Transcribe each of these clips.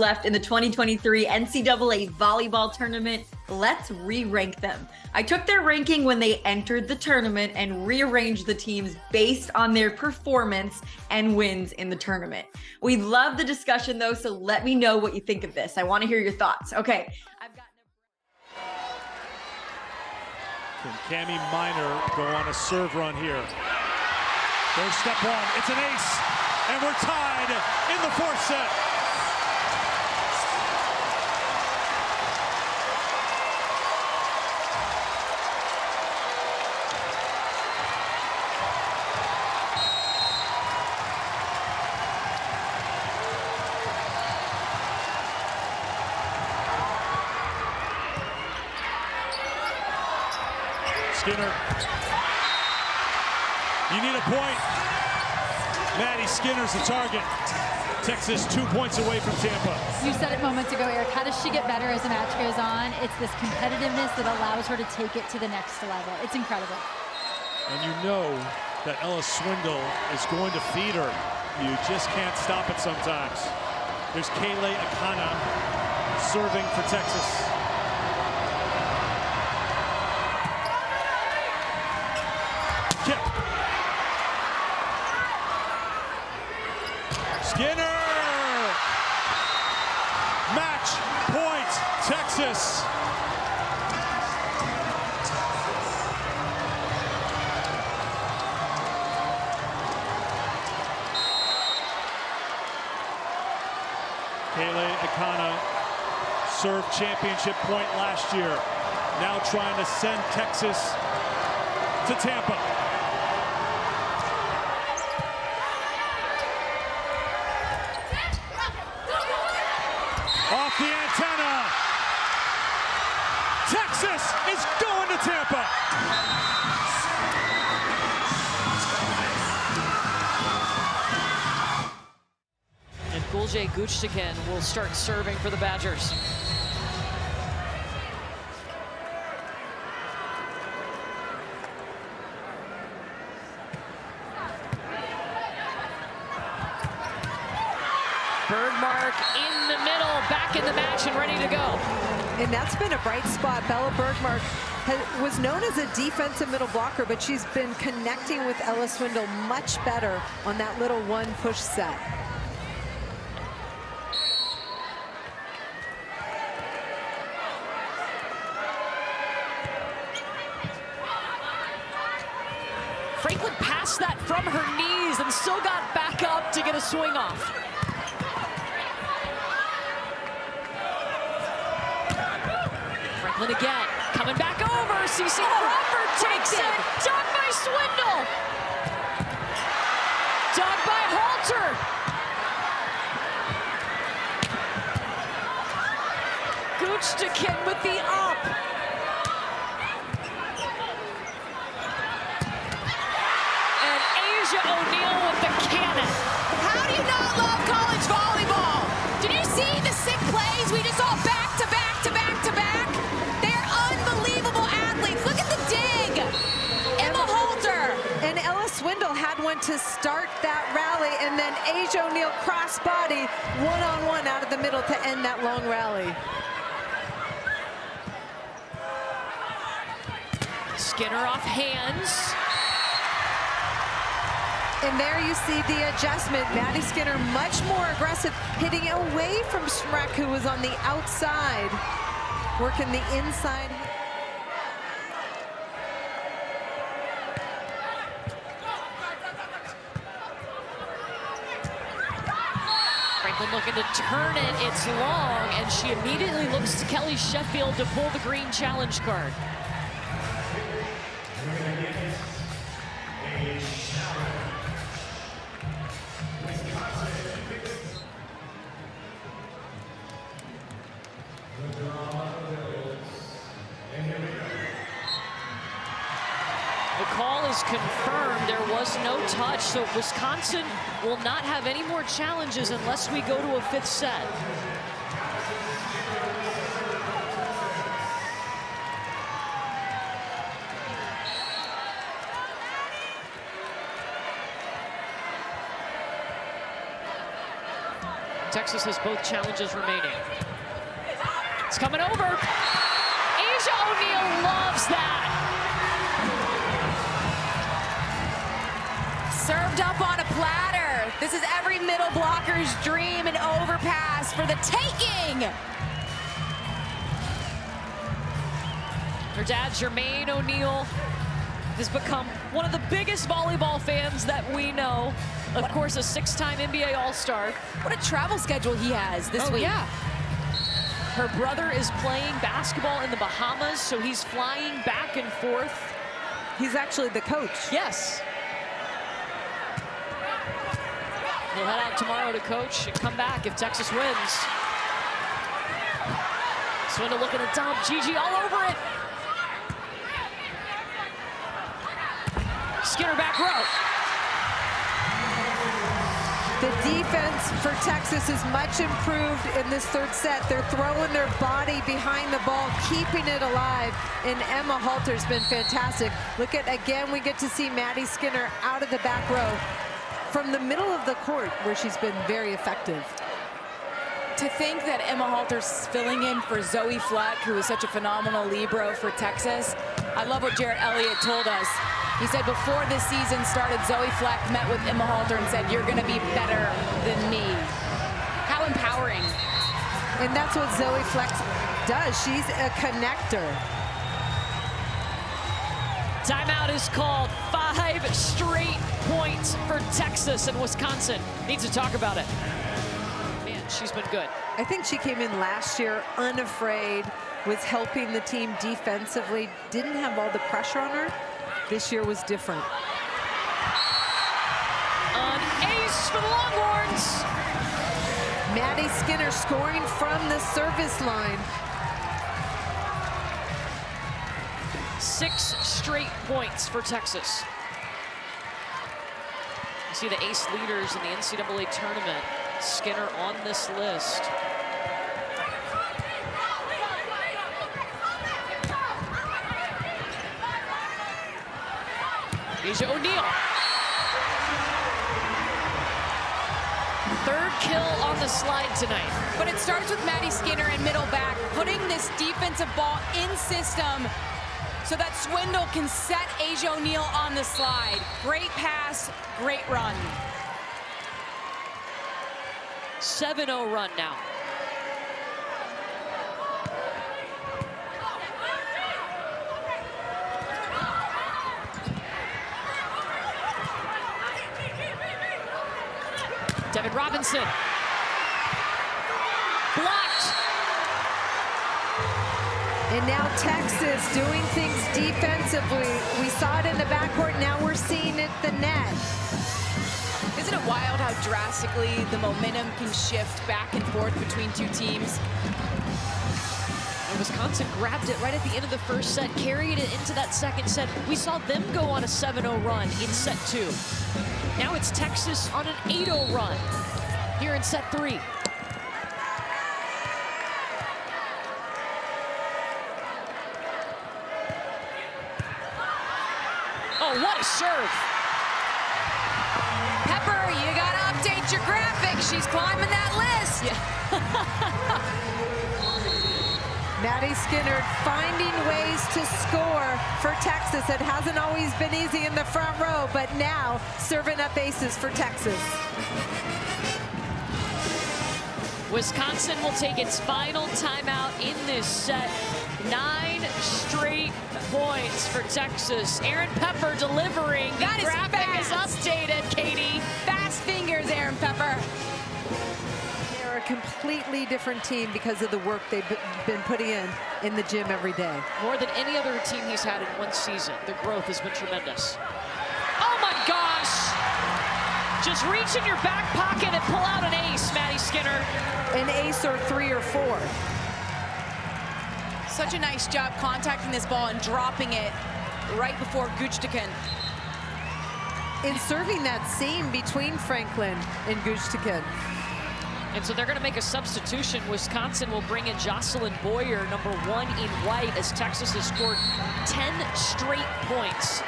left in the 2023 NCAA volleyball tournament. Let's re-rank them. I took their ranking when they entered the tournament and rearranged the teams based on their performance and wins in the tournament. We love the discussion though, so let me know what you think of this. I want to hear your thoughts. Okay. Can Cammie Minor go on a serve run here? There's step one. It's an ace. And we're tied in the fourth set. Skinner. You need a point. Maddie Skinner's the target. Texas 2 points away from Tampa. You said it moments ago, Eric. How does she get better as the match goes on? It's this competitiveness that allows her to take it to the next level. It's incredible. And you know that Ella Swindle is going to feed her. You just can't stop it sometimes. There's Kayleigh Akana serving for Texas. Kip. Skinner! Match point, Texas. Kayleigh Akana served championship point last year. Now trying to send Texas to Tampa. Off the antenna. Texas is going to Tampa. And Gulje Guchtikin will start serving for the Badgers. Bergmark in the middle, back in the match and ready to go. And that's been a bright spot. Bella Bergmark was known as a defensive middle blocker, but she's been connecting with Ella Swindle much better on that little one push set. Franklin passed that from her knees and still got back up to get a swing off. Franklin again, coming back over. CeCe Crawford takes it. Dug by Swindle. Dug by Halter. Guchtikin with the up. And Asia O'Neal with the cannon. How do you not love college volleyball? Did you see the sick plays we just saw back to back to back to back? They're unbelievable athletes. Look at the dig. Emma Halter. And Ella Swindle had one to start that rally, and then Asia O'Neal cross-body, one-on-one out of the middle to end that long rally. Skinner off hands. And there you see the adjustment. Maddie Skinner much more aggressive, hitting away from Schreck, who was on the outside, working the inside. Franklin looking to turn it. It's long, and she immediately looks to Kelly Sheffield to pull the green challenge card. The call is confirmed. There was no touch, so Wisconsin will not have any more challenges unless we go to a fifth set. Texas has both challenges remaining. It's coming over. Asia O'Neal loves that. Served up on a platter. This is every middle blocker's dream, an overpass for the taking. Her dad, Jermaine O'Neal, has become one of the biggest volleyball fans that we know. Of course, a 6-time NBA All-Star. What a travel schedule he has this week. Yeah. Her brother is playing basketball in the Bahamas, so he's flying back and forth. He's actually the coach. Yes. He'll head out tomorrow to coach and come back if Texas wins. Swindle looking to dump. Gigi all over it. Skinner back row. The defense for Texas is much improved in this third set. They're throwing their body behind the ball, keeping it alive, and Emma Halter's been fantastic. Look at, again, we get to see Maddie Skinner out of the back row from the middle of the court, where she's been very effective. To think that Emma Halter's filling in for Zoe Fleck, who is such a phenomenal libero for Texas. I love what Jarrett Elliott told us. He said before this season started, Zoe Fleck met with Emma Halter and said, "You're going to be better than me." How empowering. And that's what Zoe Fleck does. She's a connector. Timeout is called. 5 straight points for Texas, and Wisconsin needs to talk about it. Man, she's been good. I think she came in last year unafraid, was helping the team defensively, didn't have all the pressure on her. This year was different. An ace for the Longhorns. Maddie Skinner scoring from the service line. 6 straight points for Texas. You see the ace leaders in the NCAA tournament. Skinner on this list. Asia O'Neal. 3rd kill on the slide tonight. But it starts with Maddie Skinner in middle back, putting this defensive ball in system so that Swindle can set Asia O'Neal on the slide. Great pass, great run. 7-0 run now. Devin Robinson. Blocked. And now Texas doing things defensively. We saw it in the backcourt, now we're seeing it the net. Isn't it wild how drastically the momentum can shift back and forth between two teams? And Wisconsin grabbed it right at the end of the first set, carried it into that second set. We saw them go on a 7-0 run in set 2. Now it's Texas on an 8-0 run here in set 3. Oh, what a serve. Pepper, you gotta update your graphics. She's climbing that list. Yeah. Maddie Skinner finding ways to score for Texas. It hasn't always been easy in the front row, but now serving up aces for Texas. Wisconsin will take its final timeout in this set. 9 straight points for Texas. Aaron Pepper delivering. That the is graphic is fast. updated, Katie. Fast fingers, Aaron Pepper. They're a completely different team because of the work they've been putting in the gym every day. More than any other team he's had in one season. The growth has been tremendous. Oh my gosh! Just reach in your back pocket and pull out an ace, Maddie Skinner. An ace or 3 or 4. Such a nice job contacting this ball and dropping it right before Gutstekin. In serving that seam between Franklin and Gutstekin. And so they're going to make a substitution. Wisconsin will bring in Jocelyn Boyer, number 1 in white, as Texas has scored 10 straight points.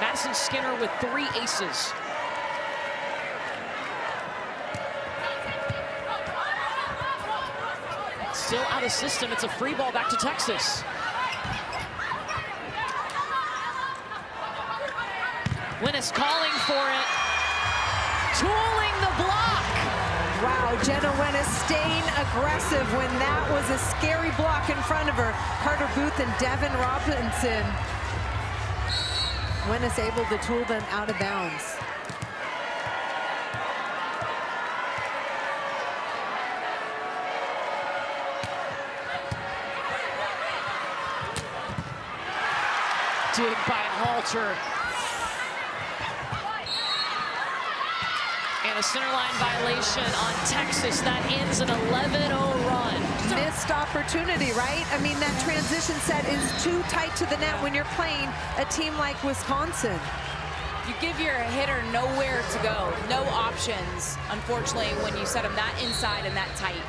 Madison Skinner with 3 aces. still out of system. It's a free ball back to Texas. Winnis calling for it. Tooling the block. Wow, Jenna Winnis staying aggressive when that was a scary block in front of her. Carter Booth and Devin Robinson. Winnis able to tool them out of bounds. Dig by Halter. And a centerline violation on Texas. That ends an 11-0 run. Missed opportunity, right? I mean, that transition set is too tight to the net when you're playing a team like Wisconsin. You give your hitter nowhere to go, no options, unfortunately, when you set them that inside and that tight.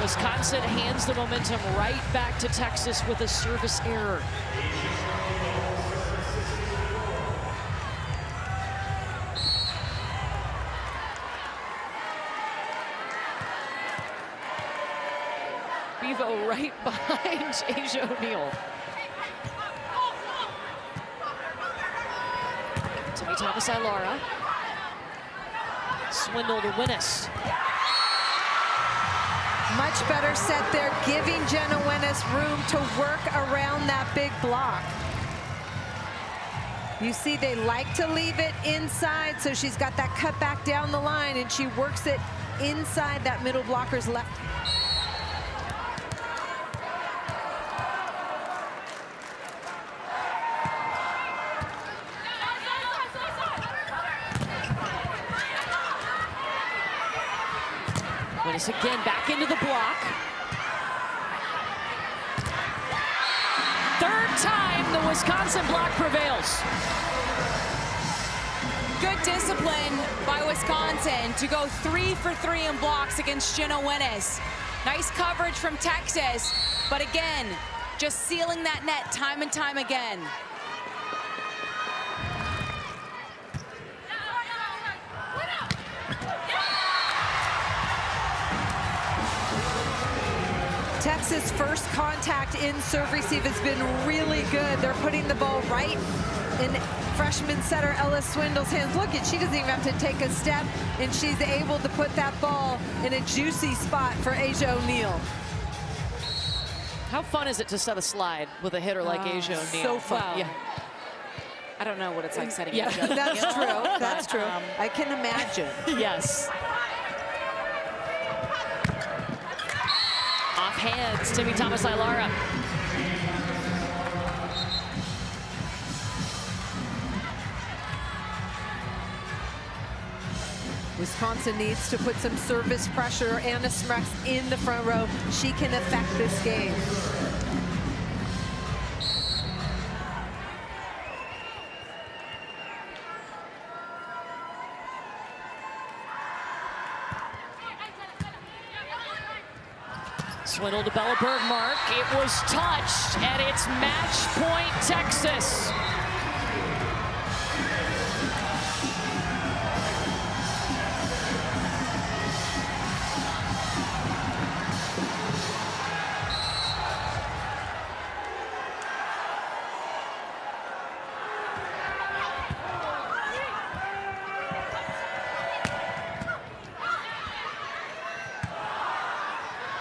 Wisconsin hands the momentum right back to Texas with a service error. Bevo right behind Asia O'Neal. Timmy Thomas-Ilara. Swindle to Winnis. Much better set there, giving Jenna Winnis room to work around that big block. You see they like to leave it inside, so she's got that cut back down the line, and she works it inside that middle blocker's left. Winnis again back into the block. Third time the Wisconsin block prevails. Good discipline by Wisconsin to go 3 for 3 in blocks against Jenna Winnis. Nice coverage from Texas, but again, just sealing that net time and time again. Texas' first contact in serve receive has been really good. They're putting the ball right in freshman setter Ella Swindle's hands. Look, she doesn't even have to take a step, and she's able to put that ball in a juicy spot for Asia O'Neal. How fun is it to set a slide with a hitter like Asia O'Neal? So fun. Well, Yeah. I don't know what it's like setting Yeah. Asia. That's true. That's true. I can imagine. Yes. Off hands, Timmy Thomas-Ilara. Wisconsin needs to put some service pressure. Anna Smrex in the front row. She can affect this game. Swindle to Bella Bergmark. It was touched, and it's match point Texas.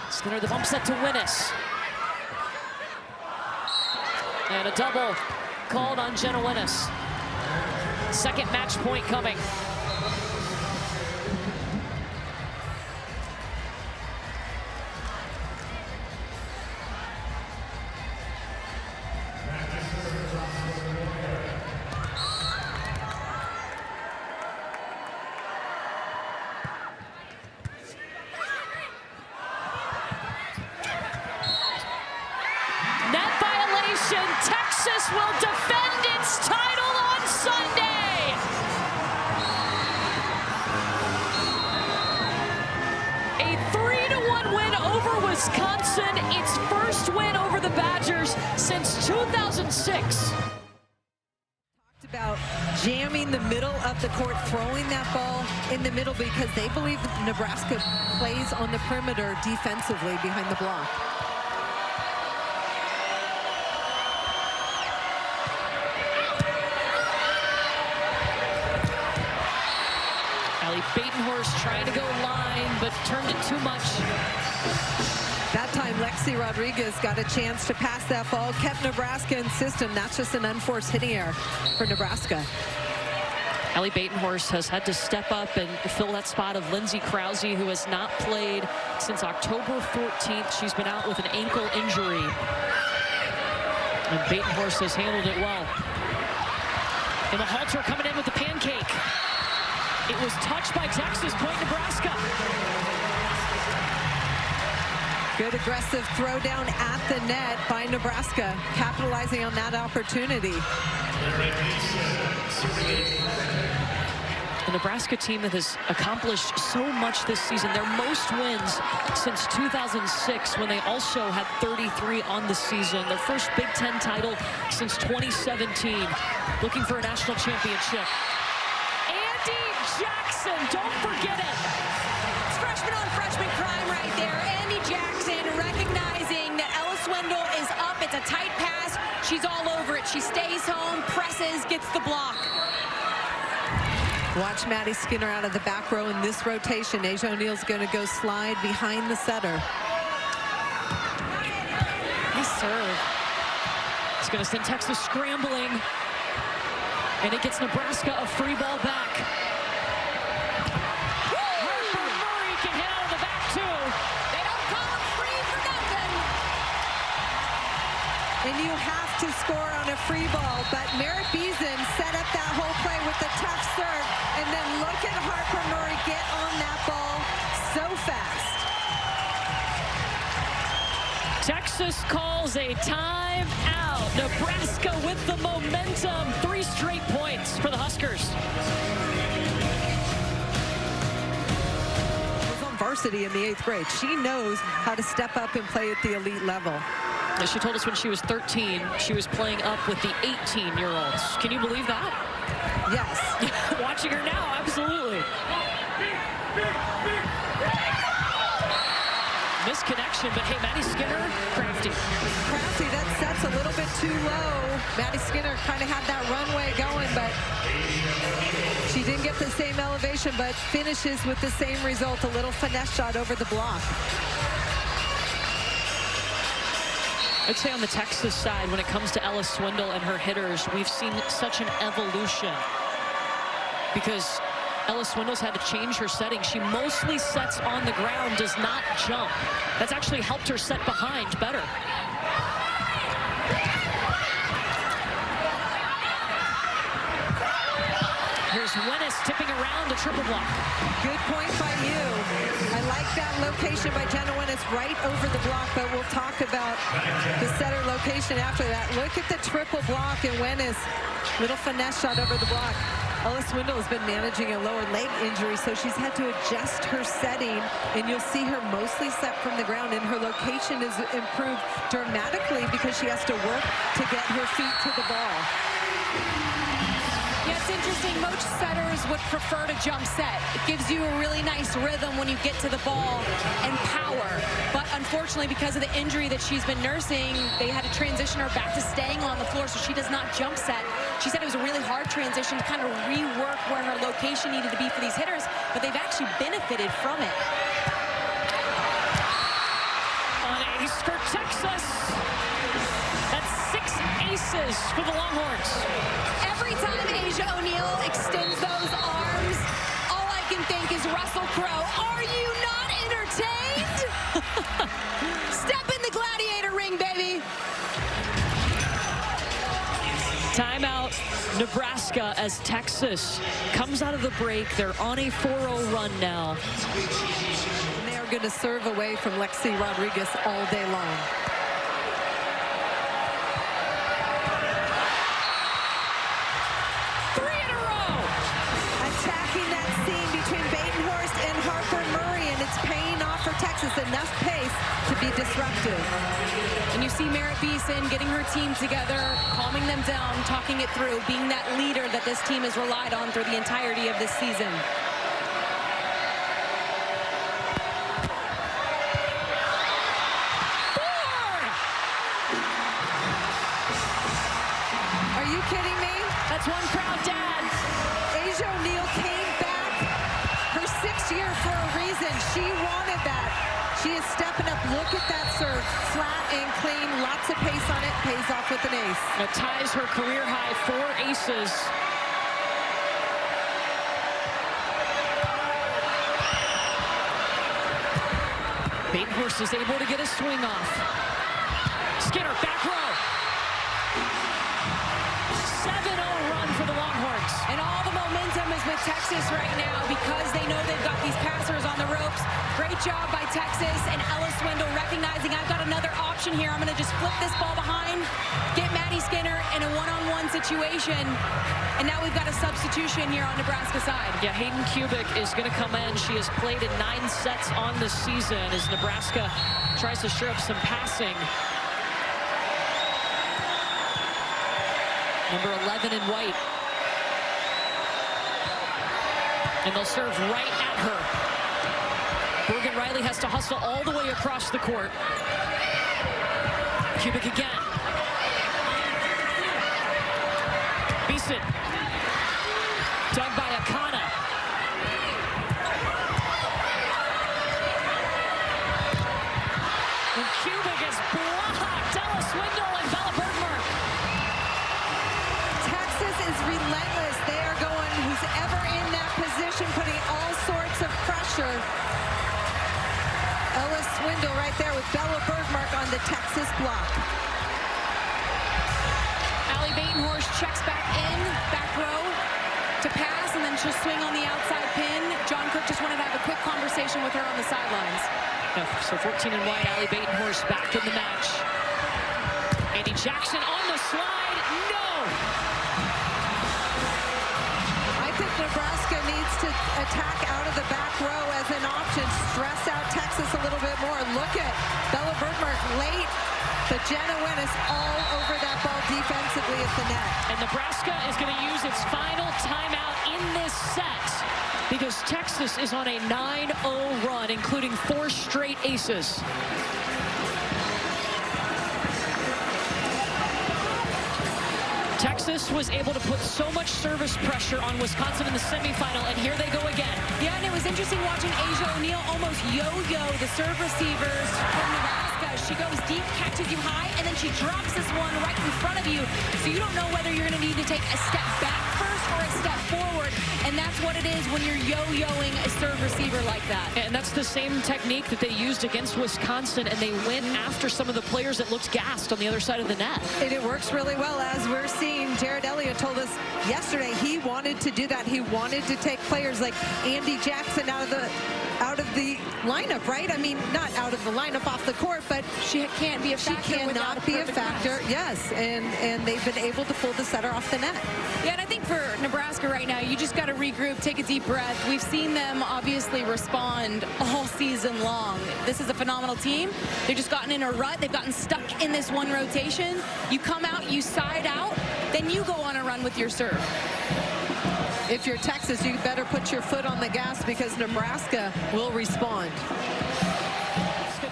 Skinner the bump set to Winnis. And a double called on Jenna Winnis. Second match point coming. Texas will defend its title on Sunday. A 3-1 win over Wisconsin, its first win over the Badgers since 2006. jamming the middle of the court, throwing that ball in the middle because they believe Nebraska plays on the perimeter defensively behind the block. Batenhorst trying to go line, but turned it too much. That time, Lexi Rodriguez got a chance to pass that ball, kept Nebraska in system. That's just an unforced hitting error for Nebraska. Allie Batenhorst has had to step up and fill that spot of Lindsay Krause, who has not played since October 14th. She's been out with an ankle injury. And Batenhorst has handled it well. And the halter coming in with the pancake. It was touched by Texas, point Nebraska. Good aggressive throw down at the net by Nebraska, capitalizing on that opportunity. The Nebraska team that has accomplished so much this season. Their most wins since 2006, when they also had 33 on the season. Their first Big Ten title since 2017. Looking for a national championship. Jackson, don't forget it. It's freshman on freshman crime right there. Andy Jackson recognizing that Ella Swindle is up. It's a tight pass. She's all over it. She stays home, presses, gets the block. Watch Maddie Skinner out of the back row in this rotation. Asia O'Neill's going to go slide behind the setter. Nice serve. It's going to send Texas scrambling. And it gets Nebraska a free ball back. And you have to score on a free ball, but Merritt Beason set up that whole play with a tough serve, and then look at Harper Murray get on that ball so fast. Texas calls a timeout. Nebraska with the momentum. 3 straight points for the Huskers. She was on varsity in the 8th grade. She knows how to step up and play at the elite level. As she told us when she was 13, she was playing up with the 18-year-olds. Can you believe that? Yes. Watching her now, absolutely. Misconnection, but hey, Maddie Skinner, crafty. Crafty, that set's a little bit too low. Maddie Skinner kind of had that runway going, but she didn't get the same elevation, but finishes with the same result, a little finesse shot over the block. I'd say on the Texas side, when it comes to Ella Swindle and her hitters, we've seen such an evolution because Ella Swindle's had to change her setting. She mostly sets on the ground, does not jump. That's actually helped her set behind better. Here's Wennis tipping around a triple block. Good point by you. I like that location by Jenna Wennis right over the block, but we'll talk about the setter location after that. Look at the triple block and Wennis. Little finesse shot over the block. Ella Swindle has been managing a lower leg injury, so she's had to adjust her setting, and you'll see her mostly set from the ground, and her location is improved dramatically because she has to work to get her feet to the ball. Yeah, it's interesting. Most setters would prefer to jump set. It gives you a really nice rhythm when you get to the ball and power. But unfortunately, because of the injury that she's been nursing, they had to transition her back to staying on the floor, so she does not jump set. She said it was a really hard transition to kind of rework where her location needed to be for these hitters, but they've actually benefited from it. An ace for Texas. That's 6 aces for the Longhorns. Every time Asia O'Neill extends those arms, all I can think is Russell Crowe. Are you not entertained? Step in the gladiator ring, baby. Timeout, Nebraska, as Texas comes out of the break. They're on a 4-0 run now. And they are going to serve away from Lexi Rodriguez all day long. Enough pace to be disruptive. And you see Merritt Beeson getting her team together, calming them down, talking it through, being that leader that this team has relied on through the entirety of this season. Are you kidding me? That's one proud dad. Asia O'Neal came back her 6th year for a reason. She wanted that. She is stepping up. Look at that serve. Flat and clean. Lots of pace on it. Pays off with an ace. It ties her career high 4 aces. Batenhorst is able to get a swing off. Skinner, back row. 7-0 run for the Longhorns. And all the momentum is with Texas right now because they know they've got these passers on the ropes. Great job by Texas, and Ella Swindle recognizing I've got another option here. I'm going to just flip this ball behind, get Maddie Skinner in a one-on-one situation, and now we've got a substitution here on Nebraska side. Yeah, Hayden Kubik is going to come in. She has played in 9 sets on the season as Nebraska tries to shore up some passing. Number 11 in white. And they'll serve right at her. Bergen Riley has to hustle all the way across the court. Kubik again. Beeson. Dug by Akana. And Kubik is blocked. Ella Swindle and Bella Bergmark. Texas is relentless. They are going, who's ever in that position, putting all sorts of pressure. Ella Swindle right there with Bella Bergmark on the Texas block. Allie Batenhorst checks back in, back row to pass, and then she'll swing on the outside pin. John Cook just wanted to have a quick conversation with her on the sidelines. Yeah, so 14 in white, Allie Batenhorst back in the match. Andy Jackson on the slide. No! I think Nebraska needs to attack out of the back row as an option. Stress out Texas a little bit more. Look at Bella Bergmark late, but Jenna Winnis all over that ball defensively at the net. And Nebraska is going to use its final timeout in this set because Texas is on a 9-0 run, including 4 straight aces. Texas was able to put so much service pressure on Wisconsin in the semifinal, and here they go again. Yeah, and it was interesting watching Asia O'Neal almost yo-yo the serve receivers from Nebraska. She goes deep, catches you high, and then she drops this one right in front of you. So you don't know whether you're going to need to take a step back first or a step forward. And that's what it is when you're yo-yoing a serve receiver like that. And that's the same technique that they used against Wisconsin, and they went after some of the players that looked gassed on the other side of the net. And it works really well, as we're seeing. Jared Elliott told us yesterday he wanted to do that. He wanted to take players like Andy Jackson out of the lineup, right? I mean, not out of the lineup off the court, but she can't be a factor. She cannot be a factor. Pass. Yes, and they've been able to pull the setter off the net. Yeah, and I think for Nebraska right now, you just got to regroup, take a deep breath. We've seen them obviously respond all season long. This is a phenomenal team. They've just gotten in a rut. They've gotten stuck in this one rotation. You come out, you side out, then you go on a run with your serve. If you're Texas, you better put your foot on the gas because Nebraska will respond.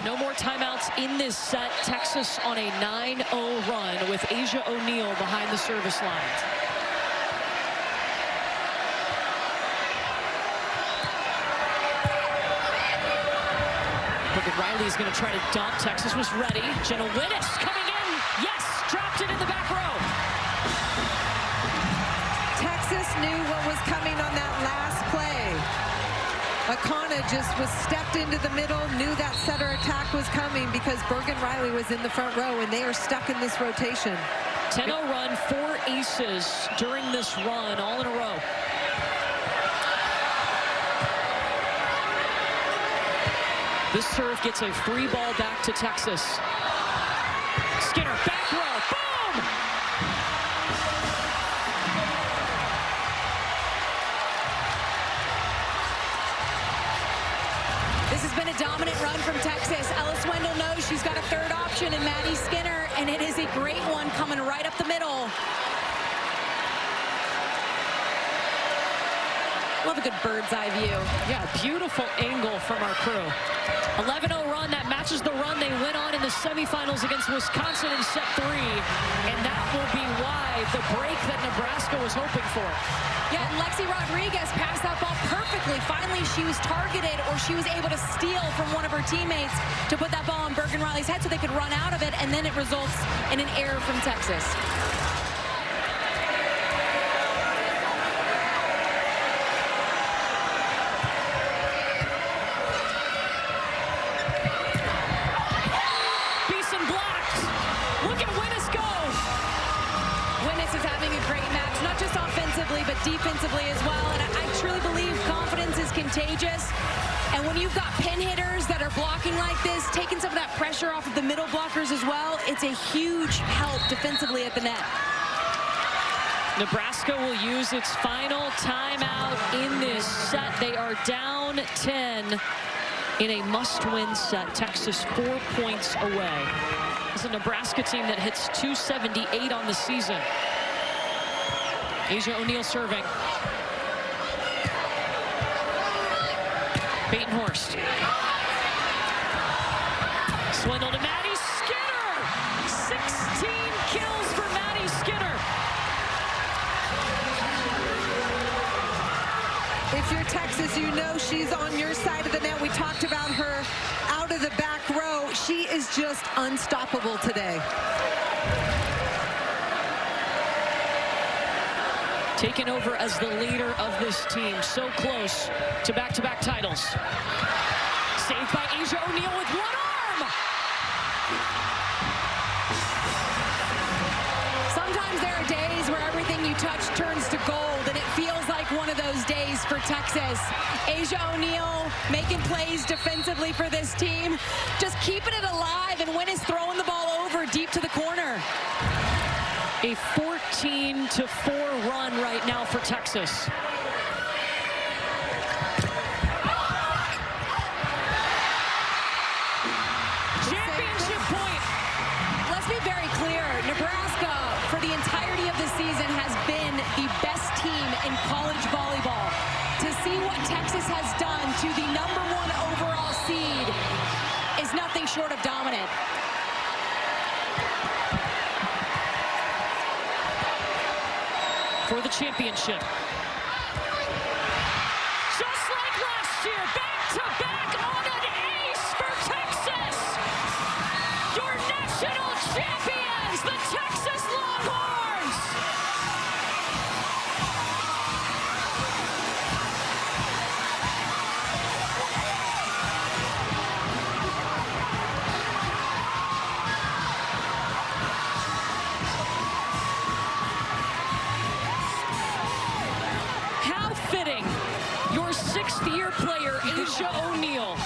No more timeouts in this set. Texas on a 9-0 run with Asia O'Neal behind the service line. Look at Riley is going to try to dump. Texas was ready. Jenna Winnis coming in. Yes, dropped it in the back row. Texas knew what was coming on that last play. Akana just was stepped into the middle, knew that setter attack was coming because Bergen Riley was in the front row, and they are stuck in this rotation. 10-0 run, 4 aces during this run, all in a row. This serve gets a free ball back to Texas. Skinner, back row, boom! This is has been a dominant run from Texas. Ella Swindle knows she's got a third option in Maddie Skinner, and it is a great one coming right up the middle. Love a good bird's eye view. Yeah, beautiful angle from our crew. 11-0 run, that matches the run they went on in the semifinals against Wisconsin in set 3. And that will be why the break that Nebraska was hoping for. Yeah, and Lexi Rodriguez passed that ball perfectly. Finally, she was targeted, or she was able to steal from one of her teammates to put that ball on Bergen Riley's head so they could run out of it, and then it results in an error from Texas. But defensively as well, and I truly believe confidence is contagious. And when you've got pin hitters that are blocking like this, taking some of that pressure off of the middle blockers as well, it's a huge help defensively at the net. Nebraska will use its final timeout in this set. They are down 10 in a must-win set. Texas 4 points away. It's a Nebraska team that hits .278 on the season. Asia O'Neal serving. Batenhorst. Swindle to Maddie Skinner. 16 kills for Maddie Skinner. If you're Texas, you know she's on your side of the net. We talked about her out of the back row. She is just unstoppable today. Taken over as the leader of this team. So close to back-to-back titles. Saved by Asia O'Neal with one arm. Sometimes there are days where everything you touch turns to gold, and it feels like one of those days for Texas. Asia O'Neal making plays defensively for this team, just keeping it alive, and Wynn is throwing the ball over deep to the corner. A 14-4 run right now for Texas. Championship point. Let's be very clear. Nebraska, for the entirety of the season, has been the best team in college volleyball. To see what Texas has done to the #1 overall seed is nothing short of dominant. For the championship. Just like last year, back-to-back on an ace for Texas. Your national champions, the Texas Longhorns. How fitting, your 6th-year player, Asia O'Neal,